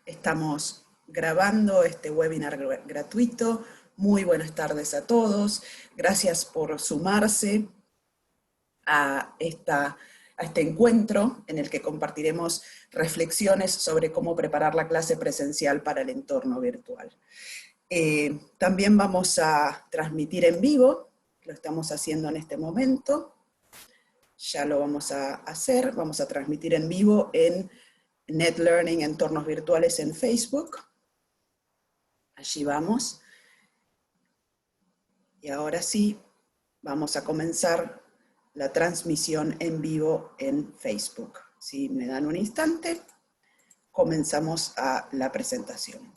Estamos grabando este webinar gratuito. Muy buenas tardes a todos. Gracias por sumarse a este encuentro en el que compartiremos reflexiones sobre cómo preparar la clase presencial para el entorno virtual. También vamos a transmitir en vivo, lo estamos haciendo en este momento. Ya lo vamos a hacer, vamos a transmitir en vivo en NetLearning Entornos Virtuales en Facebook. Allí vamos. Y ahora sí, vamos a comenzar la transmisión en vivo en Facebook. Si me dan un instante, comenzamos a la presentación.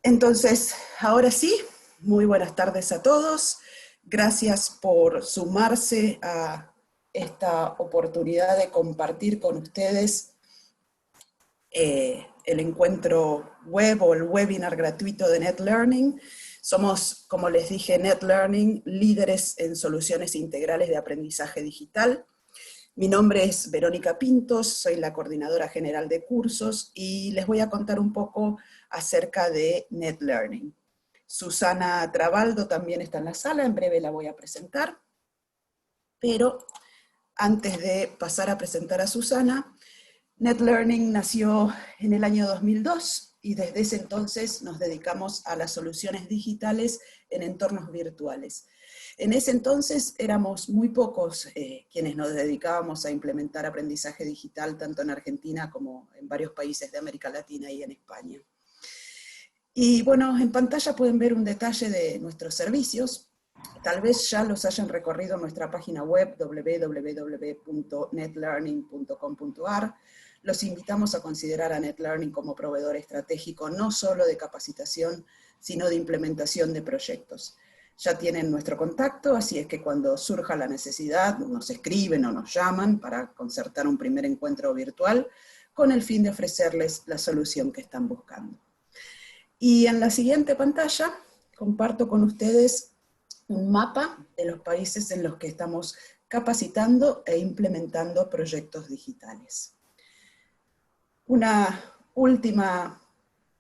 Entonces, ahora sí, muy buenas tardes a todos. Gracias por sumarse a esta oportunidad de compartir con ustedes el encuentro web o el webinar gratuito de NetLearning. Somos, como les dije, NetLearning, líderes en soluciones integrales de aprendizaje digital. Mi nombre es Verónica Pintos, soy la coordinadora general de cursos y les voy a contar un poco acerca de NetLearning. Susana Trabaldo también está en la sala, en breve la voy a presentar. Pero antes de pasar a presentar a Susana, NetLearning nació en el año 2002 y desde ese entonces nos dedicamos a las soluciones digitales en entornos virtuales. En ese entonces éramos muy pocos quienes nos dedicábamos a implementar aprendizaje digital tanto en Argentina como en varios países de América Latina y en España. Y bueno, en pantalla pueden ver un detalle de nuestros servicios. Tal vez ya los hayan recorrido en nuestra página web www.netlearning.com.ar. Los invitamos a considerar a NetLearning como proveedor estratégico no solo de capacitación, sino de implementación de proyectos. Ya tienen nuestro contacto, así es que cuando surja la necesidad nos escriben o nos llaman para concertar un primer encuentro virtual con el fin de ofrecerles la solución que están buscando. Y en la siguiente pantalla comparto con ustedes un mapa de los países en los que estamos capacitando e implementando proyectos digitales. Una última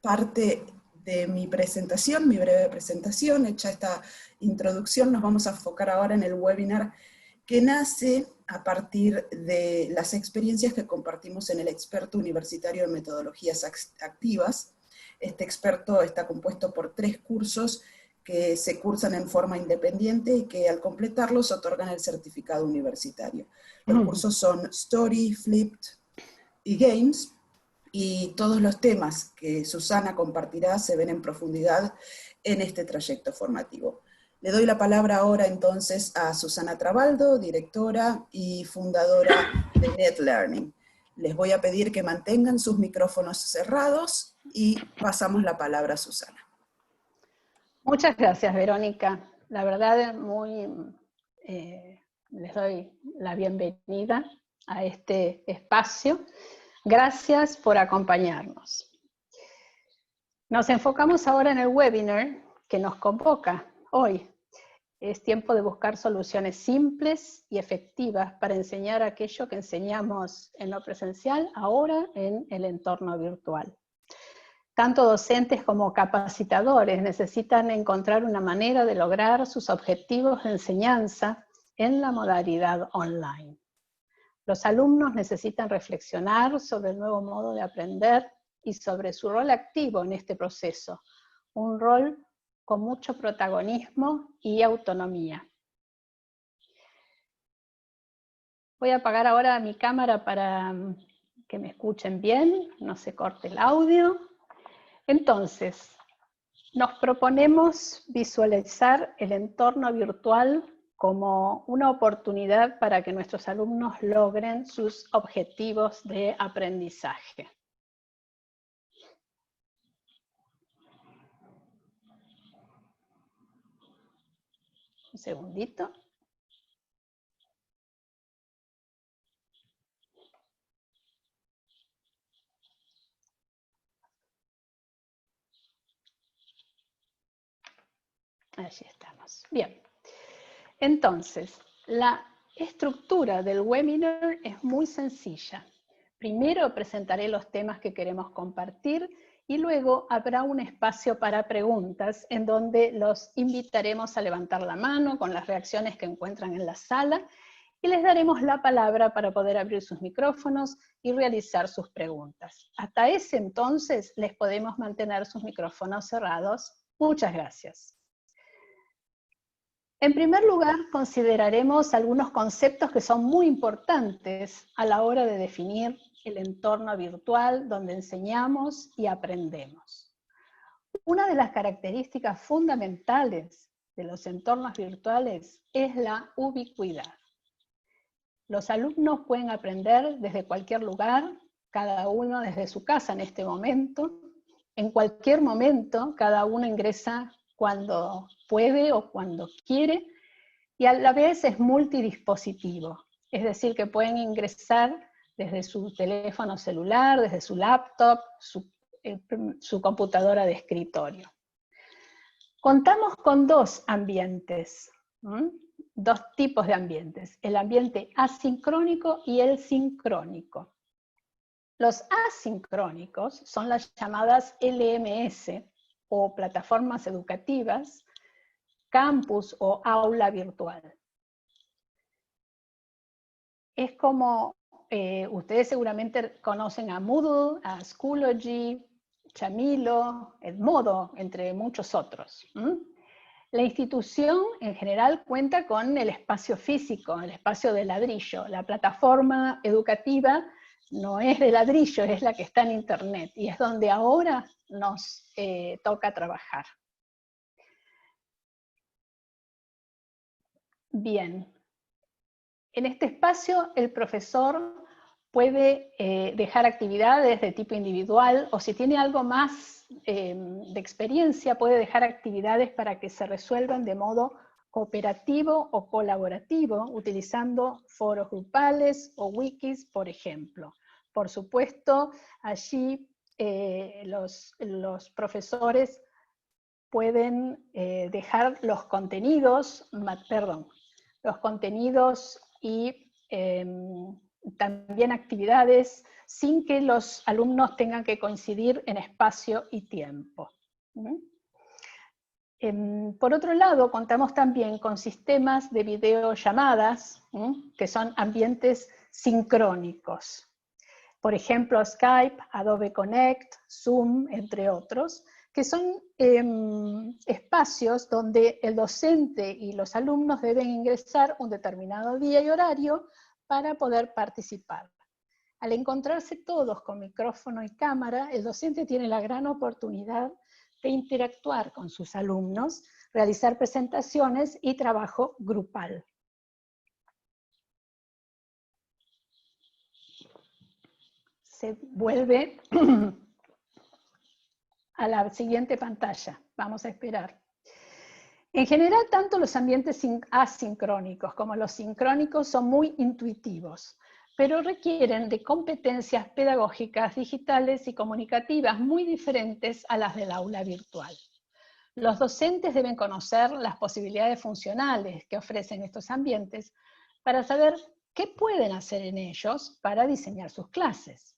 parte de mi presentación, mi breve presentación, hecha esta introducción, nos vamos a enfocar ahora en el webinar que nace a partir de las experiencias que compartimos en el experto universitario en metodologías activas. Este experto está compuesto por 3 cursos que se cursan en forma independiente y que al completarlos otorgan el certificado universitario. Los cursos son Story, Flipped y Games, y todos los temas que Susana compartirá se ven en profundidad en este trayecto formativo. Le doy la palabra ahora entonces a Susana Trabaldo, directora y fundadora de NetLearning. Les voy a pedir que mantengan sus micrófonos cerrados y pasamos la palabra a Susana. Muchas gracias, Verónica. La verdad, les doy la bienvenida a este espacio. Gracias por acompañarnos. Nos enfocamos ahora en el webinar que nos convoca hoy. Es tiempo de buscar soluciones simples y efectivas para enseñar aquello que enseñamos en lo presencial, ahora en el entorno virtual. Tanto docentes como capacitadores necesitan encontrar una manera de lograr sus objetivos de enseñanza en la modalidad online. Los alumnos necesitan reflexionar sobre el nuevo modo de aprender y sobre su rol activo en este proceso, un rol con mucho protagonismo y autonomía. Voy a apagar ahora mi cámara para que me escuchen bien, no se corte el audio. Entonces, nos proponemos visualizar el entorno virtual como una oportunidad para que nuestros alumnos logren sus objetivos de aprendizaje. Un segundito. Allí estamos. Bien. Entonces, la estructura del webinar es muy sencilla. Primero presentaré los temas que queremos compartir y luego habrá un espacio para preguntas en donde los invitaremos a levantar la mano con las reacciones que encuentran en la sala y les daremos la palabra para poder abrir sus micrófonos y realizar sus preguntas. Hasta ese entonces les podemos mantener sus micrófonos cerrados. Muchas gracias. En primer lugar, consideraremos algunos conceptos que son muy importantes a la hora de definir el entorno virtual donde enseñamos y aprendemos. Una de las características fundamentales de los entornos virtuales es la ubicuidad. Los alumnos pueden aprender desde cualquier lugar, cada uno desde su casa en este momento. En cualquier momento, cada uno ingresa cuando puede o cuando quiere, y a la vez es multidispositivo. Es decir, que pueden ingresar desde su teléfono celular, desde su laptop, su computadora de escritorio. Contamos con dos ambientes, dos tipos de ambientes, el ambiente asincrónico y el sincrónico. Los asincrónicos son las llamadas LMS, o plataformas educativas, campus o aula virtual. Es como, ustedes seguramente conocen a Moodle, a Schoology, Chamilo, Edmodo, entre muchos otros. La institución en general cuenta con el espacio físico, el espacio de ladrillo. La plataforma educativa no es de ladrillo, es la que está en internet, y es donde ahora nos toca trabajar. Bien, en este espacio el profesor puede dejar actividades de tipo individual, o si tiene algo más de experiencia, puede dejar actividades para que se resuelvan de modo cooperativo o colaborativo, utilizando foros grupales o wikis, por ejemplo. Por supuesto, allí los profesores pueden dejar los contenidos, y también actividades sin que los alumnos tengan que coincidir en espacio y tiempo. Por otro lado, contamos también con sistemas de videollamadas, que son ambientes sincrónicos. Por ejemplo, Skype, Adobe Connect, Zoom, entre otros, que son espacios donde el docente y los alumnos deben ingresar un determinado día y horario para poder participar. Al encontrarse todos con micrófono y cámara, el docente tiene la gran oportunidad de interactuar con sus alumnos, realizar presentaciones y trabajo grupal. Se vuelve a la siguiente pantalla. Vamos a esperar. En general, tanto los ambientes asincrónicos como los sincrónicos son muy intuitivos, pero requieren de competencias pedagógicas, digitales y comunicativas muy diferentes a las del aula virtual. Los docentes deben conocer las posibilidades funcionales que ofrecen estos ambientes para saber qué pueden hacer en ellos para diseñar sus clases.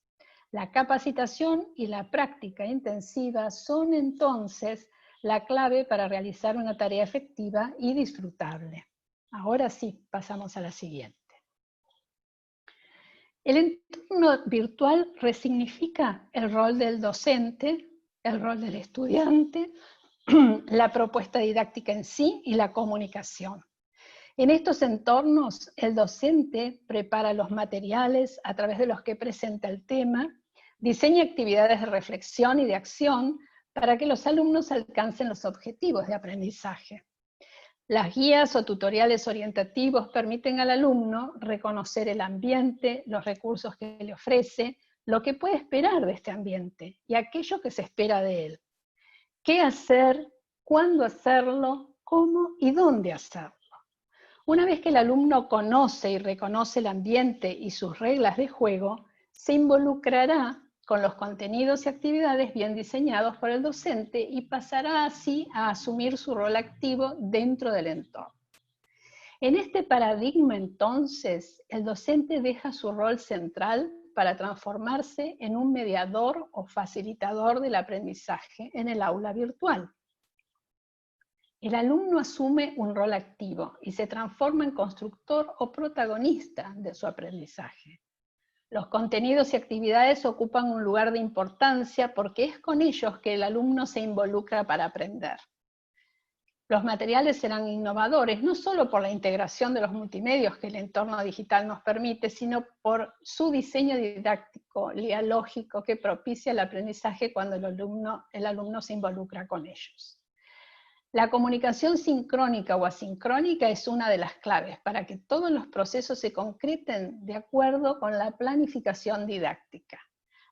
La capacitación y la práctica intensiva son entonces la clave para realizar una tarea efectiva y disfrutable. Ahora sí, pasamos a la siguiente. El entorno virtual resignifica el rol del docente, el rol del estudiante, la propuesta didáctica en sí y la comunicación. En estos entornos, el docente prepara los materiales a través de los que presenta el tema, diseña actividades de reflexión y de acción para que los alumnos alcancen los objetivos de aprendizaje. Las guías o tutoriales orientativos permiten al alumno reconocer el ambiente, los recursos que le ofrece, lo que puede esperar de este ambiente y aquello que se espera de él. ¿Qué hacer? ¿Cuándo hacerlo? ¿Cómo y dónde hacerlo? Una vez que el alumno conoce y reconoce el ambiente y sus reglas de juego, se involucrará con los contenidos y actividades bien diseñados por el docente y pasará así a asumir su rol activo dentro del entorno. En este paradigma, entonces, el docente deja su rol central para transformarse en un mediador o facilitador del aprendizaje en el aula virtual. El alumno asume un rol activo y se transforma en constructor o protagonista de su aprendizaje. Los contenidos y actividades ocupan un lugar de importancia porque es con ellos que el alumno se involucra para aprender. Los materiales serán innovadores, no solo por la integración de los multimedios que el entorno digital nos permite, sino por su diseño didáctico, dialógico, que propicia el aprendizaje cuando el alumno se involucra con ellos. La comunicación sincrónica o asincrónica es una de las claves para que todos los procesos se concreten de acuerdo con la planificación didáctica.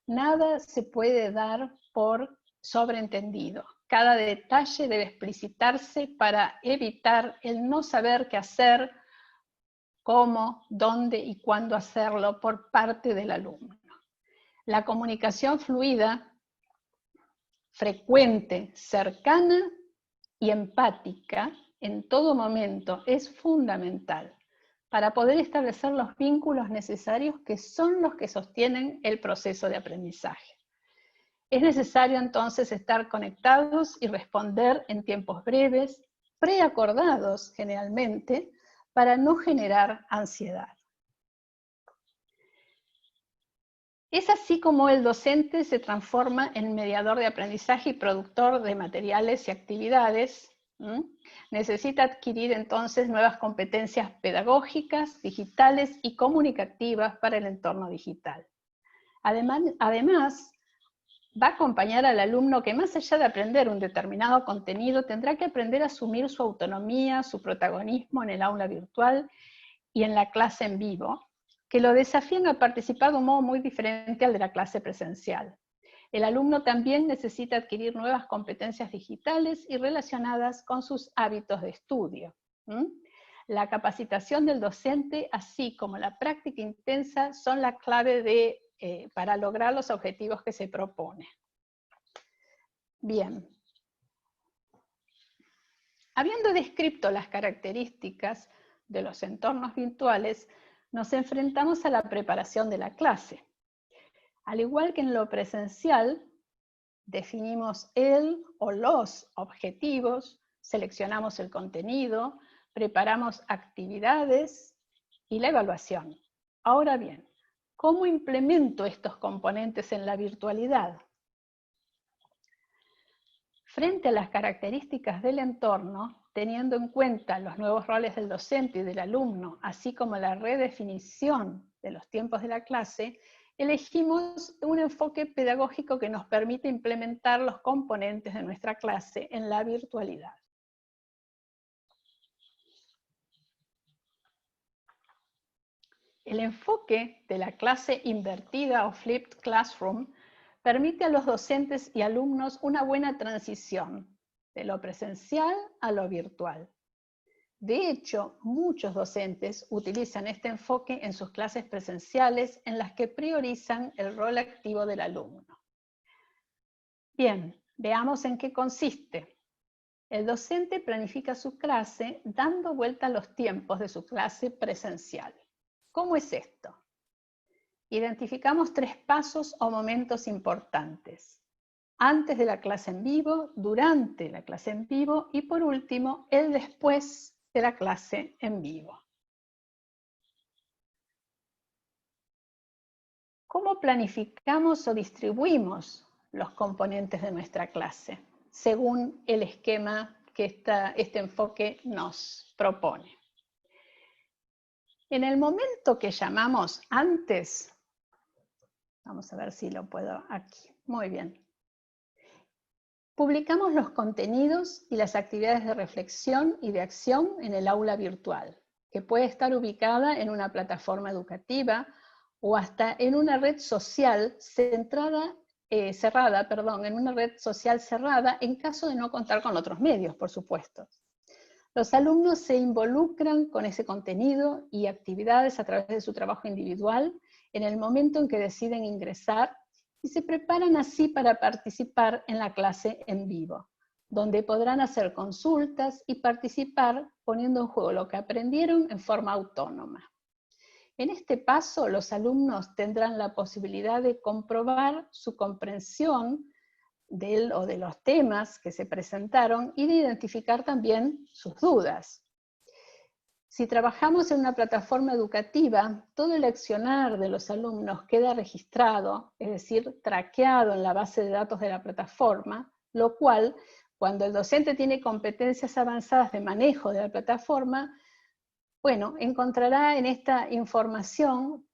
Nada se puede dar por sobreentendido. Cada detalle debe explicitarse para evitar el no saber qué hacer, cómo, dónde y cuándo hacerlo por parte del alumno. La comunicación fluida, frecuente, cercana y empática en todo momento es fundamental para poder establecer los vínculos necesarios que son los que sostienen el proceso de aprendizaje. Es necesario entonces estar conectados y responder en tiempos breves, preacordados generalmente, para no generar ansiedad. Es así como el docente se transforma en mediador de aprendizaje y productor de materiales y actividades. Necesita adquirir entonces nuevas competencias pedagógicas, digitales y comunicativas para el entorno digital. Además, va a acompañar al alumno que más allá de aprender un determinado contenido, tendrá que aprender a asumir su autonomía, su protagonismo en el aula virtual y en la clase en vivo, que lo desafían a participar de un modo muy diferente al de la clase presencial. El alumno también necesita adquirir nuevas competencias digitales y relacionadas con sus hábitos de estudio. La capacitación del docente, así como la práctica intensa, son la clave para lograr los objetivos que se propone. Bien. Habiendo descrito las características de los entornos virtuales, nos enfrentamos a la preparación de la clase. Al igual que en lo presencial, definimos el o los objetivos, seleccionamos el contenido, preparamos actividades y la evaluación. Ahora bien, ¿cómo implemento estos componentes en la virtualidad? Frente a las características del entorno, teniendo en cuenta los nuevos roles del docente y del alumno, así como la redefinición de los tiempos de la clase, elegimos un enfoque pedagógico que nos permite implementar los componentes de nuestra clase en la virtualidad. El enfoque de la clase invertida o flipped classroom permite a los docentes y alumnos una buena transición de lo presencial a lo virtual. De hecho, muchos docentes utilizan este enfoque en sus clases presenciales en las que priorizan el rol activo del alumno. Bien, veamos en qué consiste. El docente planifica su clase dando vuelta a los tiempos de su clase presencial. ¿Cómo es esto? Identificamos 3 pasos o momentos importantes. Antes de la clase en vivo, durante la clase en vivo y por último, el después de la clase en vivo. ¿Cómo planificamos o distribuimos los componentes de nuestra clase? Según el esquema que este enfoque nos propone. En el momento que llamamos antes, vamos a ver si lo puedo aquí, muy bien. Publicamos los contenidos y las actividades de reflexión y de acción en el aula virtual, que puede estar ubicada en una plataforma educativa o hasta en una red social cerrada en caso de no contar con otros medios, por supuesto. Los alumnos se involucran con ese contenido y actividades a través de su trabajo individual en el momento en que deciden ingresar y se preparan así para participar en la clase en vivo, donde podrán hacer consultas y participar poniendo en juego lo que aprendieron en forma autónoma. En este paso, los alumnos tendrán la posibilidad de comprobar su comprensión de él o de los temas que se presentaron y de identificar también sus dudas. Si trabajamos en una plataforma educativa, todo el accionar de los alumnos queda registrado, es decir, traqueado en la base de datos de la plataforma, lo cual, cuando el docente tiene competencias avanzadas de manejo de la plataforma, bueno, encontrará en esta información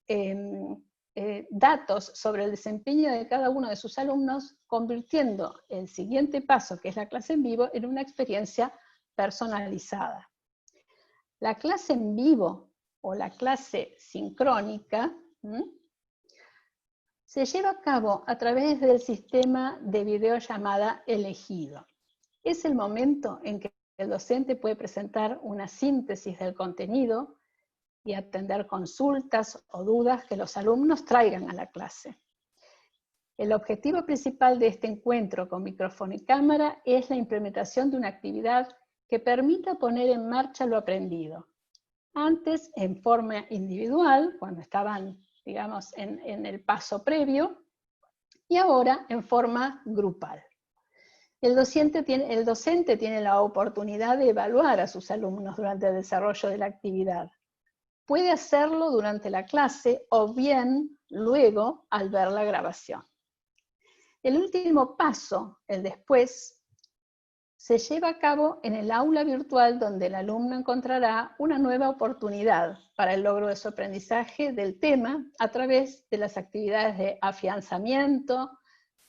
datos sobre el desempeño de cada uno de sus alumnos, convirtiendo el siguiente paso, que es la clase en vivo, en una experiencia personalizada. La clase en vivo o la clase sincrónica se lleva a cabo a través del sistema de videollamada elegido. Es el momento en que el docente puede presentar una síntesis del contenido y atender consultas o dudas que los alumnos traigan a la clase. El objetivo principal de este encuentro con micrófono y cámara es la implementación de una actividad que permita poner en marcha lo aprendido. Antes en forma individual, cuando estaban, digamos, en el paso previo, y ahora en forma grupal. El docente tiene la oportunidad de evaluar a sus alumnos durante el desarrollo de la actividad. Puede hacerlo durante la clase o bien luego al ver la grabación. El último paso, el después, se lleva a cabo en el aula virtual donde el alumno encontrará una nueva oportunidad para el logro de su aprendizaje del tema a través de las actividades de afianzamiento,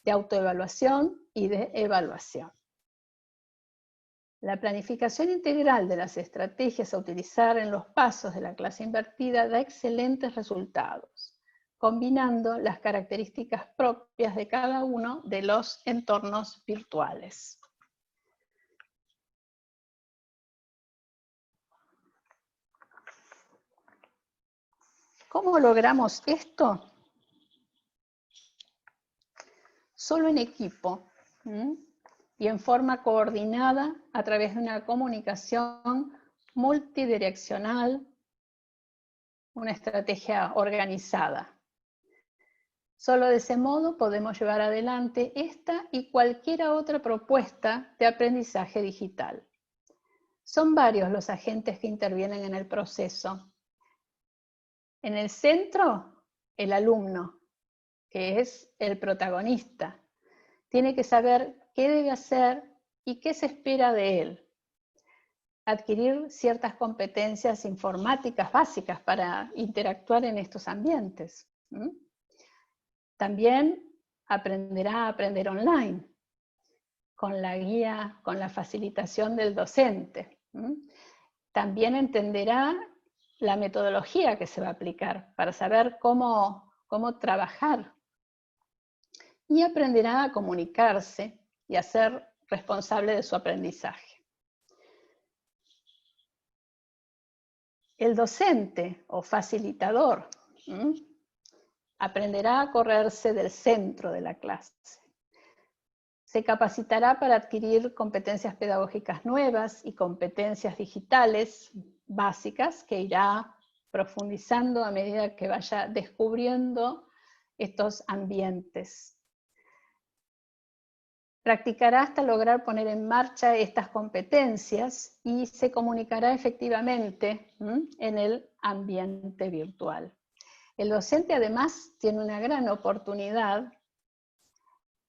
de autoevaluación y de evaluación. La planificación integral de las estrategias a utilizar en los pasos de la clase invertida da excelentes resultados, combinando las características propias de cada uno de los entornos virtuales. ¿Cómo logramos esto? Solo en equipo y en forma coordinada a través de una comunicación multidireccional, una estrategia organizada. Solo de ese modo podemos llevar adelante esta y cualquier otra propuesta de aprendizaje digital. Son varios los agentes que intervienen en el proceso. En el centro, el alumno, que es el protagonista. Tiene que saber qué debe hacer y qué se espera de él. Adquirir ciertas competencias informáticas básicas para interactuar en estos ambientes. También aprenderá a aprender online, con la guía, con la facilitación del docente. También entenderá la metodología que se va a aplicar para saber cómo trabajar. Y aprenderá a comunicarse y a ser responsable de su aprendizaje. El docente o facilitador aprenderá a correrse del centro de la clase. Se capacitará para adquirir competencias pedagógicas nuevas y competencias digitales básicas que irá profundizando a medida que vaya descubriendo estos ambientes. Practicará hasta lograr poner en marcha estas competencias y se comunicará efectivamente en el ambiente virtual. El docente además tiene una gran oportunidad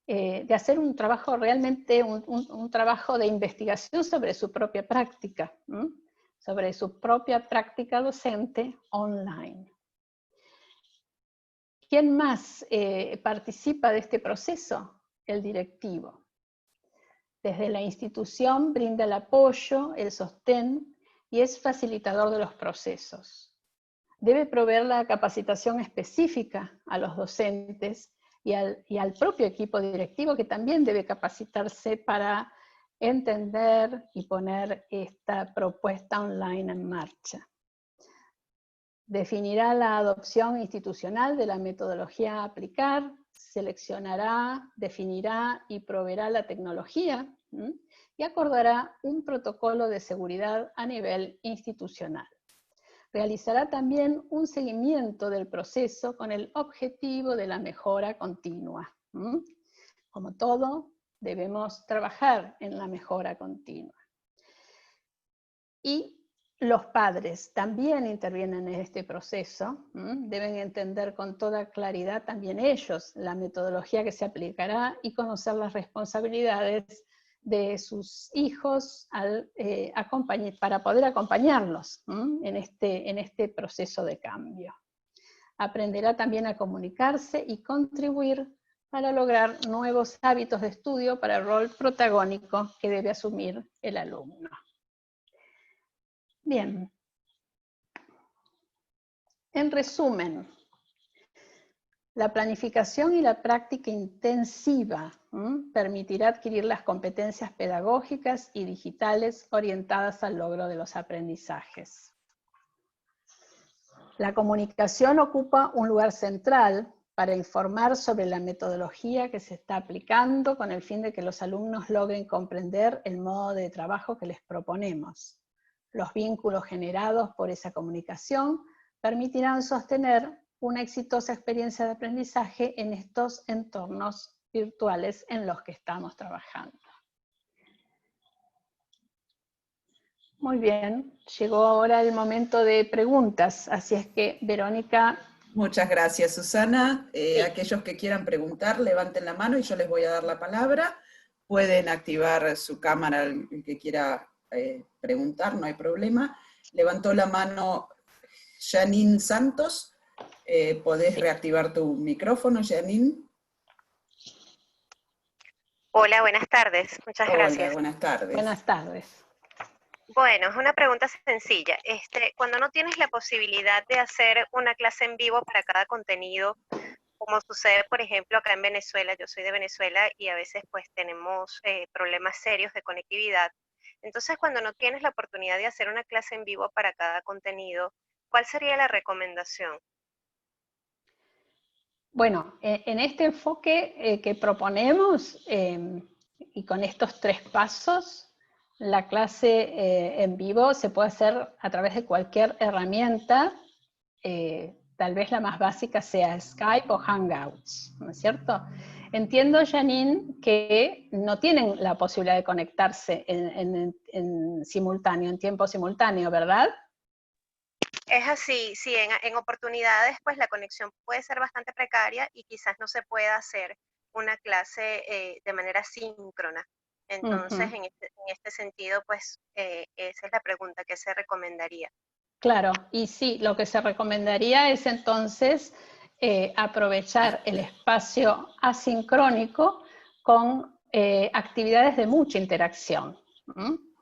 de hacer un trabajo realmente, un trabajo de investigación sobre su propia práctica, sobre su propia práctica docente online. ¿Quién más participa de este proceso? El directivo. Desde la institución brinda el apoyo, el sostén y es facilitador de los procesos. Debe proveer la capacitación específica a los docentes y al propio equipo directivo, que también debe capacitarse para entender y poner esta propuesta online en marcha. Definirá la adopción institucional de la metodología a aplicar, seleccionará, definirá y proveerá la tecnología y acordará un protocolo de seguridad a nivel institucional. realizará también un seguimiento del proceso con el objetivo de la mejora continua. Como todo, debemos trabajar en la mejora continua. Y los padres también intervienen en este proceso, deben entender con toda claridad también ellos la metodología que se aplicará y conocer las responsabilidades de sus hijos para poder acompañarlos en este proceso de cambio. Aprenderá también a comunicarse y contribuir para lograr nuevos hábitos de estudio para el rol protagónico que debe asumir el alumno. Bien. En resumen, la planificación y la práctica intensiva permitirá adquirir las competencias pedagógicas y digitales orientadas al logro de los aprendizajes. La comunicación ocupa un lugar central para informar sobre la metodología que se está aplicando con el fin de que los alumnos logren comprender el modo de trabajo que les proponemos. Los vínculos generados por esa comunicación permitirán sostener una exitosa experiencia de aprendizaje en estos entornos virtuales en los que estamos trabajando. Muy bien, llegó ahora el momento de preguntas, así es que, Verónica. Muchas gracias, Susana. Aquellos que quieran preguntar, levanten la mano y yo les voy a dar la palabra. Pueden activar su cámara el que quiera preguntar, no hay problema. Levantó la mano Janine Santos. ¿Podés reactivar tu micrófono, Janine? Hola, buenas tardes. Muchas gracias. Hola, buenas tardes. Buenas tardes. Bueno, es una pregunta sencilla. Cuando no tienes la posibilidad de hacer una clase en vivo para cada contenido, como sucede, por ejemplo, acá en Venezuela, yo soy de Venezuela y a veces pues tenemos problemas serios de conectividad. Entonces, cuando no tienes la oportunidad de hacer una clase en vivo para cada contenido, ¿cuál sería la recomendación? Bueno, en este enfoque que proponemos, y con estos 3 pasos, la clase en vivo se puede hacer a través de cualquier herramienta, tal vez la más básica sea Skype o Hangouts, ¿no es cierto? Entiendo, Janine, que no tienen la posibilidad de conectarse en simultáneo, en tiempo simultáneo, ¿verdad? Es así, sí, en oportunidades pues la conexión puede ser bastante precaria y quizás no se pueda hacer una clase de manera síncrona. Entonces, en este sentido, pues esa es la pregunta que se recomendaría. Claro, y sí, lo que se recomendaría es entonces aprovechar el espacio asincrónico con actividades de mucha interacción,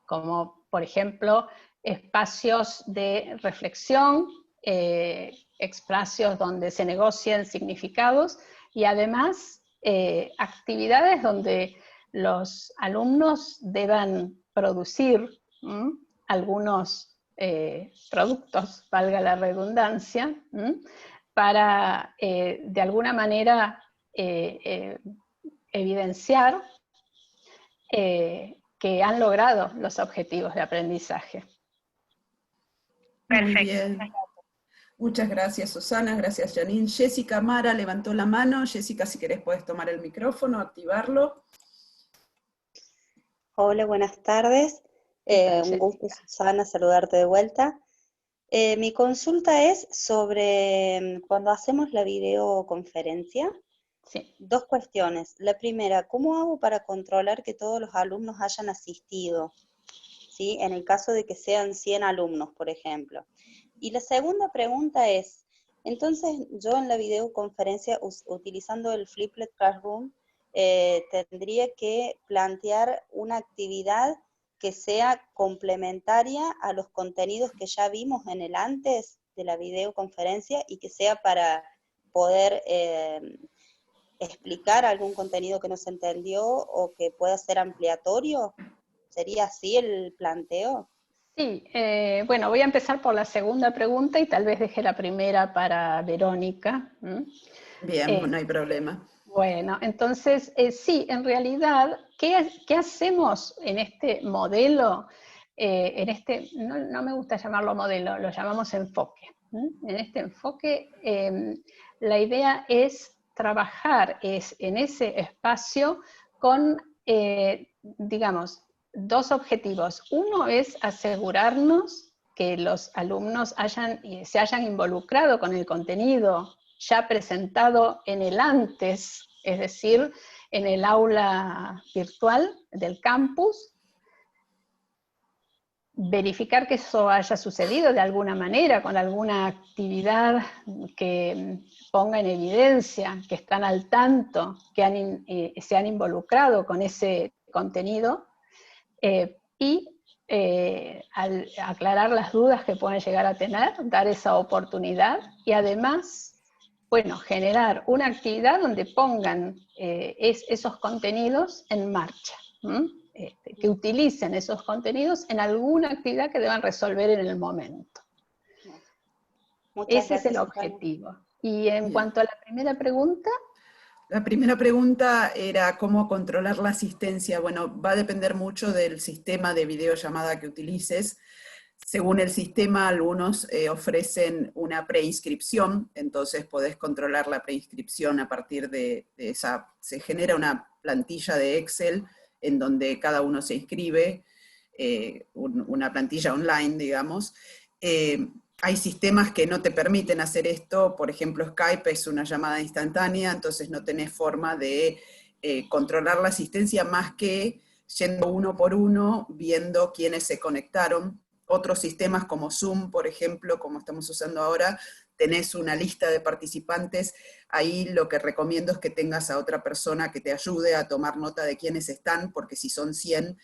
como por ejemplo espacios de reflexión, espacios donde se negocien significados y además actividades donde los alumnos deban producir algunos productos, valga la redundancia, para de alguna manera evidenciar que han logrado los objetivos de aprendizaje. Muy bien. Muchas gracias, Susana. Gracias, Janine. Jessica Mara levantó la mano. Jessica, si querés puedes tomar el micrófono, activarlo. Hola, buenas tardes. Un gusto, Susana, saludarte de vuelta. Mi consulta es sobre cuando hacemos la videoconferencia. Sí. 2 cuestiones. La primera, ¿cómo hago para controlar que todos los alumnos hayan asistido? ¿Sí? En el caso de que sean 100 alumnos, por ejemplo. Y la segunda pregunta es, entonces yo en la videoconferencia, utilizando el Flipped Classroom, tendría que plantear una actividad que sea complementaria a los contenidos que ya vimos en el antes de la videoconferencia y que sea para poder explicar algún contenido que no se entendió o que pueda ser ampliatorio. ¿Sería así el planteo? Sí, bueno, voy a empezar por la segunda pregunta y tal vez deje la primera para Verónica. Bien, no hay problema. Bueno, entonces, sí, en realidad, ¿qué hacemos en este modelo? no me gusta llamarlo modelo, lo llamamos enfoque. En este enfoque, la idea es trabajar en ese espacio con, digamos, dos objetivos. Uno es asegurarnos que los alumnos se hayan involucrado con el contenido ya presentado en el antes, es decir, en el aula virtual del campus, verificar que eso haya sucedido de alguna manera, con alguna actividad que ponga en evidencia que están al tanto, que se han involucrado con ese contenido, y al aclarar las dudas que pueden llegar a tener, dar esa oportunidad, y además, bueno, generar una actividad donde pongan esos contenidos en marcha. Que utilicen esos contenidos en alguna actividad que deban resolver en el momento. Ese es el objetivo. Y en cuanto a la primera pregunta... La primera pregunta era cómo controlar la asistencia. Bueno, va a depender mucho del sistema de videollamada que utilices. Según el sistema, algunos ofrecen una preinscripción, entonces podés controlar la preinscripción a partir de esa. Se genera una plantilla de Excel en donde cada uno se inscribe, una plantilla online, digamos. Hay sistemas que no te permiten hacer esto, por ejemplo Skype es una llamada instantánea, entonces no tenés forma de controlar la asistencia más que yendo uno por uno, viendo quiénes se conectaron. Otros sistemas como Zoom, por ejemplo, como estamos usando ahora, tenés una lista de participantes, ahí lo que recomiendo es que tengas a otra persona que te ayude a tomar nota de quiénes están, porque si son 100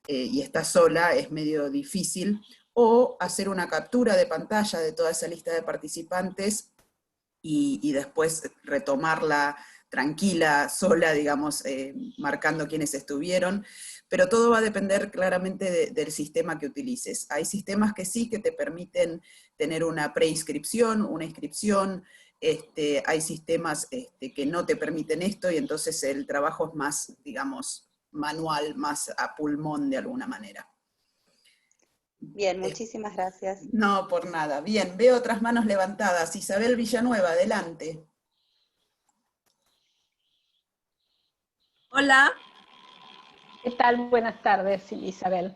y estás sola es medio difícil, o hacer una captura de pantalla de toda esa lista de participantes y después retomarla tranquila, sola, digamos, marcando quiénes estuvieron. Pero todo va a depender claramente del sistema que utilices. Hay sistemas que sí que te permiten tener una preinscripción, una inscripción, hay sistemas que no te permiten esto y entonces el trabajo es más, digamos, manual, más a pulmón de alguna manera. Bien, muchísimas gracias. No, por nada. Bien, veo otras manos levantadas. Isabel Villanueva, adelante. Hola. ¿Qué tal? Buenas tardes, Isabel.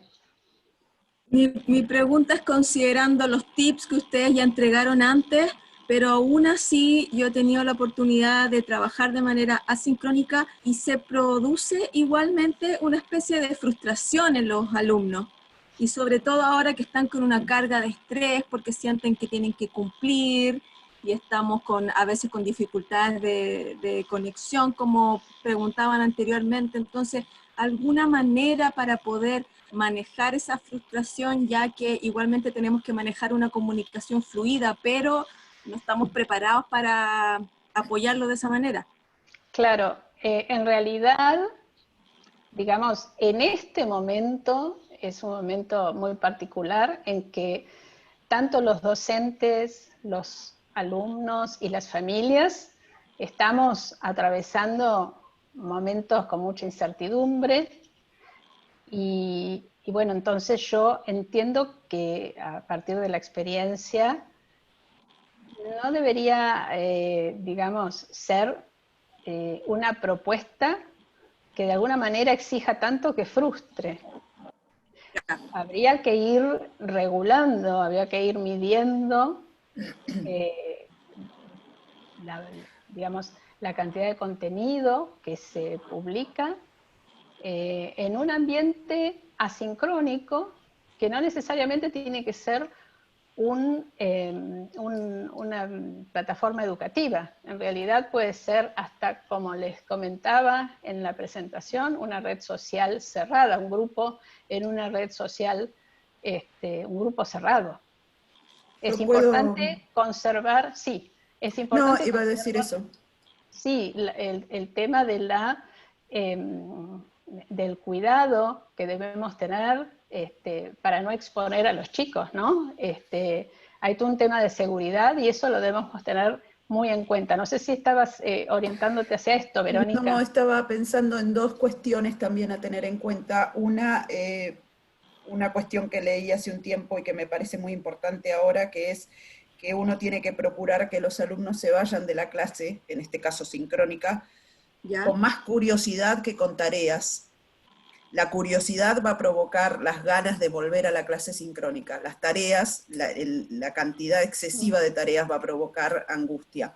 Mi pregunta es considerando los tips que ustedes ya entregaron antes, pero aún así yo he tenido la oportunidad de trabajar de manera asincrónica y se produce igualmente una especie de frustración en los alumnos. Y sobre todo ahora que están con una carga de estrés porque sienten que tienen que cumplir y estamos a veces con dificultades de conexión, como preguntaban anteriormente. Entonces, ¿alguna manera para poder manejar esa frustración, ya que igualmente tenemos que manejar una comunicación fluida, pero no estamos preparados para apoyarlo de esa manera? Claro, en realidad, digamos, en este momento es un momento muy particular en que tanto los docentes, los alumnos y las familias estamos atravesando momentos con mucha incertidumbre y bueno, entonces yo entiendo que a partir de la experiencia no debería, digamos, ser una propuesta que de alguna manera exija tanto que frustre. Habría que ir regulando, habría que ir midiendo digamos, la cantidad de contenido que se publica en un ambiente asincrónico que no necesariamente tiene que ser una plataforma educativa. En realidad puede ser hasta, como les comentaba en la presentación, una red social cerrada, un grupo en una red social, un grupo cerrado. Es importante conservar, sí, es importante. No, iba a decir eso. Sí, el tema de del cuidado que debemos tener para no exponer a los chicos, ¿no? Hay todo un tema de seguridad y eso lo debemos tener muy en cuenta. No sé si estabas orientándote hacia esto, Verónica. No, estaba pensando en dos cuestiones también a tener en cuenta. Una una cuestión que leí hace un tiempo y que me parece muy importante ahora, que es que uno tiene que procurar que los alumnos se vayan de la clase, en este caso sincrónica, ¿Ya? con más curiosidad que con tareas. La curiosidad va a provocar las ganas de volver a la clase sincrónica. Las tareas, la cantidad excesiva de tareas va a provocar angustia.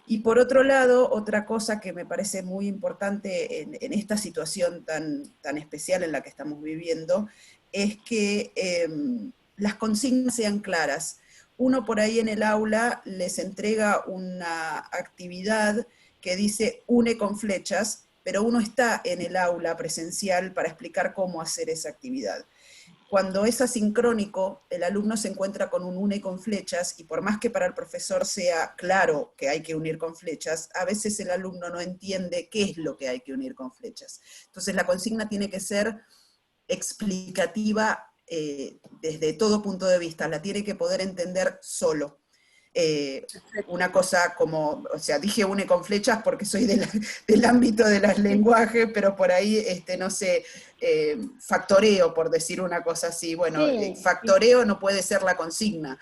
Y por otro lado, otra cosa que me parece muy importante en esta situación tan especial en la que estamos viviendo, es que las consignas sean claras. Uno por ahí en el aula les entrega una actividad que dice une con flechas, pero uno está en el aula presencial para explicar cómo hacer esa actividad. Cuando es asincrónico, el alumno se encuentra con un une con flechas, y por más que para el profesor sea claro que hay que unir con flechas, a veces el alumno no entiende qué es lo que hay que unir con flechas. Entonces la consigna tiene que ser explicativa desde todo punto de vista, la tiene que poder entender solo. Una cosa como, o sea, dije une con flechas porque soy del ámbito de los lenguajes, pero por ahí, no sé, factoreo, por decir una cosa así. Bueno, Sí, factoreo no puede ser la consigna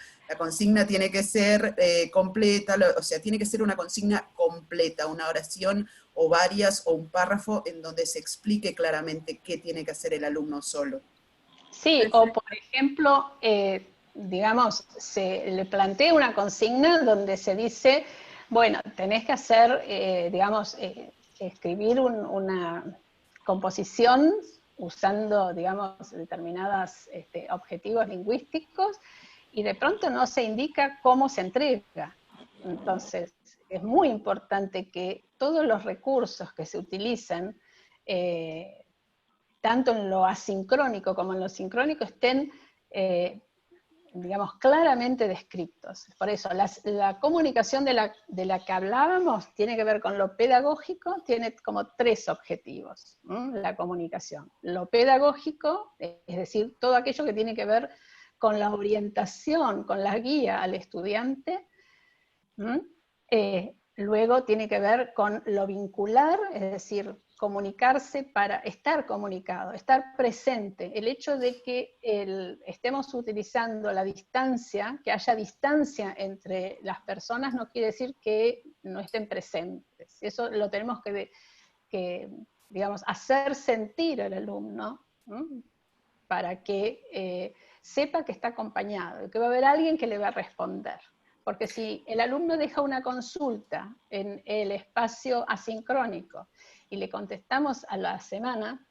tiene que ser completa, o sea, tiene que ser una consigna completa, una oración o varias o un párrafo en donde se explique claramente qué tiene que hacer el alumno solo. sí, o por ejemplo, digamos, se le plantea una consigna donde se dice, bueno, tenés que hacer, digamos, escribir una composición usando, digamos, determinados objetivos lingüísticos, y de pronto no se indica cómo se entrega. Entonces, es muy importante que todos los recursos que se utilizan, tanto en lo asincrónico como en lo sincrónico, estén, digamos, claramente descritos. Por eso, la comunicación de la que hablábamos tiene que ver con lo pedagógico, tiene como 3 objetivos, la comunicación. Lo pedagógico, es decir, todo aquello que tiene que ver con la orientación, con la guía al estudiante. Luego tiene que ver con lo vincular, es decir, comunicarse para estar comunicado, estar presente. El hecho de que estemos utilizando la distancia, que haya distancia entre las personas, no quiere decir que no estén presentes. Eso lo tenemos que digamos, hacer sentir al alumno, para que sepa que está acompañado, que va a haber alguien que le va a responder. Porque si el alumno deja una consulta en el espacio asincrónico y le contestamos a la semana,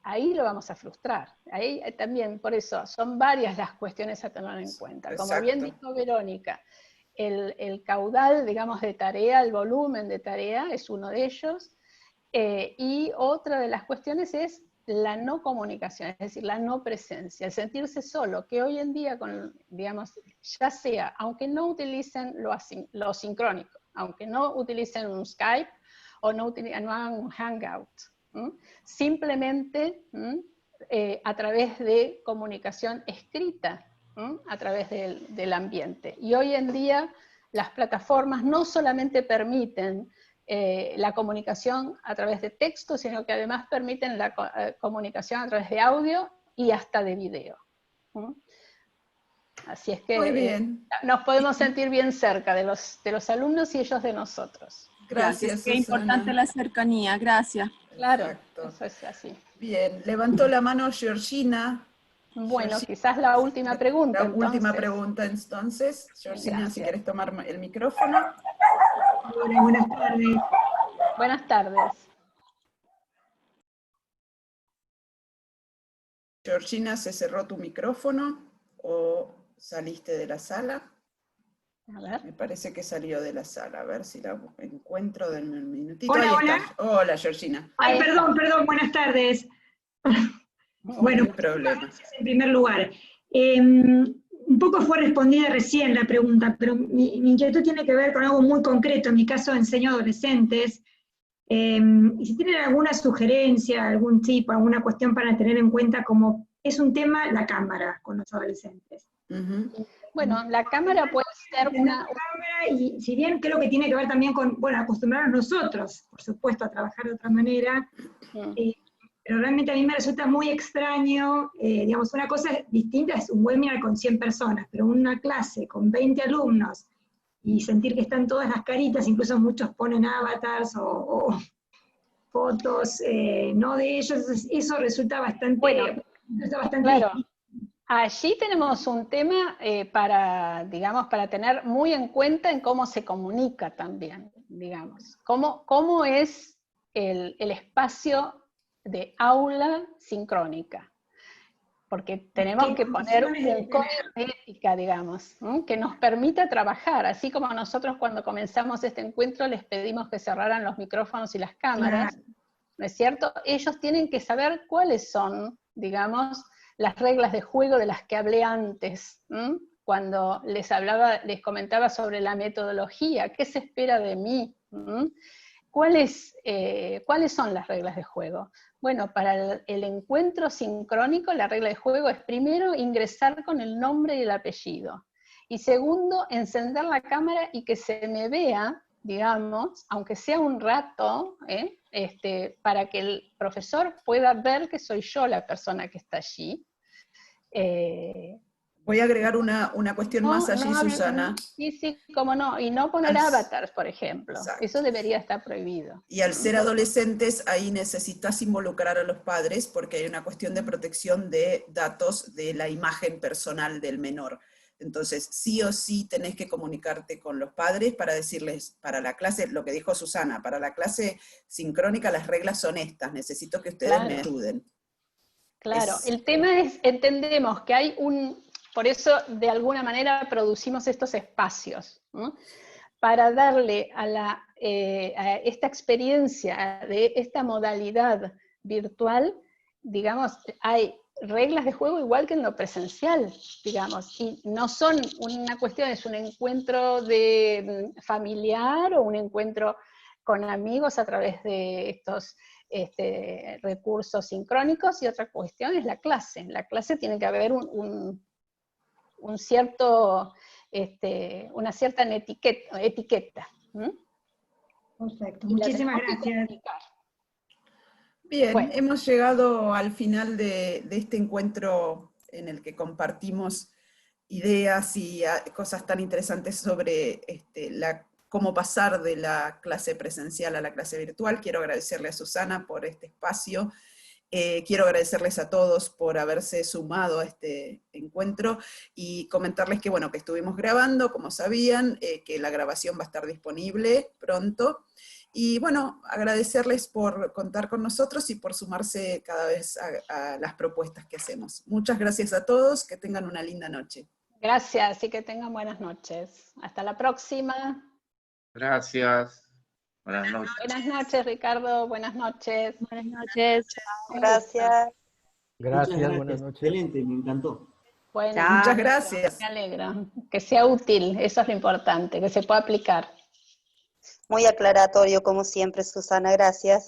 ahí lo vamos a frustrar. Ahí también, por eso, son varias las cuestiones a tener en cuenta. Como Exacto. bien dijo Verónica, el caudal, digamos, de tarea, el volumen de tarea es uno de ellos, y otra de las cuestiones es la no comunicación, es decir, la no presencia, el sentirse solo, que hoy en día, digamos, ya sea, aunque no utilicen lo sincrónico, aunque no utilicen un Skype o no hagan un Hangout, simplemente a través de comunicación escrita, a través del ambiente. Y hoy en día las plataformas no solamente permiten la comunicación a través de texto, sino que además permiten la comunicación a través de audio y hasta de video. Así es que Muy bien. nos podemos sentir bien cerca de los alumnos y ellos de nosotros. Gracias, Qué importante la cercanía, gracias. Claro, Exacto. eso es así. Bien, levantó la mano Georgina. Bueno, Georgina, quizás la última pregunta. La última entonces. pregunta entonces. Georgina, Gracias. si quieres tomar el micrófono. Hola, buenas tardes. Buenas tardes. Georgina, ¿se cerró tu micrófono o saliste de la sala? A ver. Me parece que salió de la sala. A ver si la encuentro. Denme un minutito. Hola, Ahí hola. está. Hola, Georgina. Ay, perdón, buenas tardes. Bueno, No hay problema. gracias en primer lugar. Un poco fue respondida recién la pregunta, pero mi inquietud tiene que ver con algo muy concreto. En mi caso enseño adolescentes. Y si tienen alguna sugerencia, algún tip, alguna cuestión para tener en cuenta, como es un tema la cámara con los adolescentes. Bueno, la cámara puede ser una... Y si bien creo que tiene que ver también con, bueno, acostumbrarnos nosotros, por supuesto, a trabajar de otra manera, pero realmente a mí me resulta muy extraño, digamos, una cosa distinta es un webinar con 100 personas, pero una clase con 20 alumnos, y sentir que están todas las caritas, incluso muchos ponen avatars o fotos, no de ellos, eso resulta bastante, Bueno, claro. difícil. Allí tenemos un tema para, digamos, para tener muy en cuenta en cómo se comunica también, digamos. Cómo es el espacio de aula sincrónica. Porque tenemos que poner un código de ética, digamos, que nos permita trabajar, así como nosotros cuando comenzamos este encuentro les pedimos que cerraran los micrófonos y las cámaras, Claro. ¿no es cierto? Ellos tienen que saber cuáles son, digamos, las reglas de juego de las que hablé antes, cuando les comentaba sobre la metodología, qué se espera de mí, ¿Cuáles son las reglas de juego? Bueno, para el encuentro sincrónico, la regla de juego es primero ingresar con el nombre y el apellido. Y segundo, encender la cámara y que se me vea, digamos, aunque sea un rato, para que el profesor pueda ver que soy yo la persona que está allí. Voy a agregar una cuestión más allí, Susana. Sí, cómo no, y no poner avatars, por ejemplo. Exacto. Eso debería estar prohibido. Y al ser adolescentes, ahí necesitas involucrar a los padres porque hay una cuestión de protección de datos de la imagen personal del menor. Entonces, sí o sí tenés que comunicarte con los padres para decirles, para la clase, lo que dijo Susana, para la clase sincrónica las reglas son estas, necesito que ustedes me ayuden. Claro, el tema es, entendemos que hay por eso de alguna manera producimos estos espacios, ¿no? Para darle a esta experiencia de esta modalidad virtual, digamos, hay reglas de juego igual que en lo presencial, digamos, y no son una cuestión, es un encuentro familiar o un encuentro con amigos a través de estos recursos sincrónicos, y otra cuestión es la clase. En la clase tiene que haber una cierta etiqueta. Perfecto, muchísimas gracias. Bien, bueno, hemos llegado al final de este encuentro en el que compartimos ideas y cosas tan interesantes sobre cómo pasar de la clase presencial a la clase virtual. Quiero agradecerle a Susana por este espacio. Quiero agradecerles a todos por haberse sumado a este encuentro y comentarles que, bueno, que estuvimos grabando, como sabían, que la grabación va a estar disponible pronto. Y bueno, agradecerles por contar con nosotros y por sumarse cada vez a las propuestas que hacemos. Muchas gracias a todos, que tengan una linda noche. Gracias y que tengan buenas noches. Hasta la próxima. Gracias. Buenas noches. Buenas noches, Ricardo. Buenas noches. Buenas noches. Gracias. Gracias, buenas noches. Excelente, me encantó. Bueno, muchas gracias. Me alegra. Que sea útil, eso es lo importante, que se pueda aplicar. Muy aclaratorio, como siempre, Susana, gracias.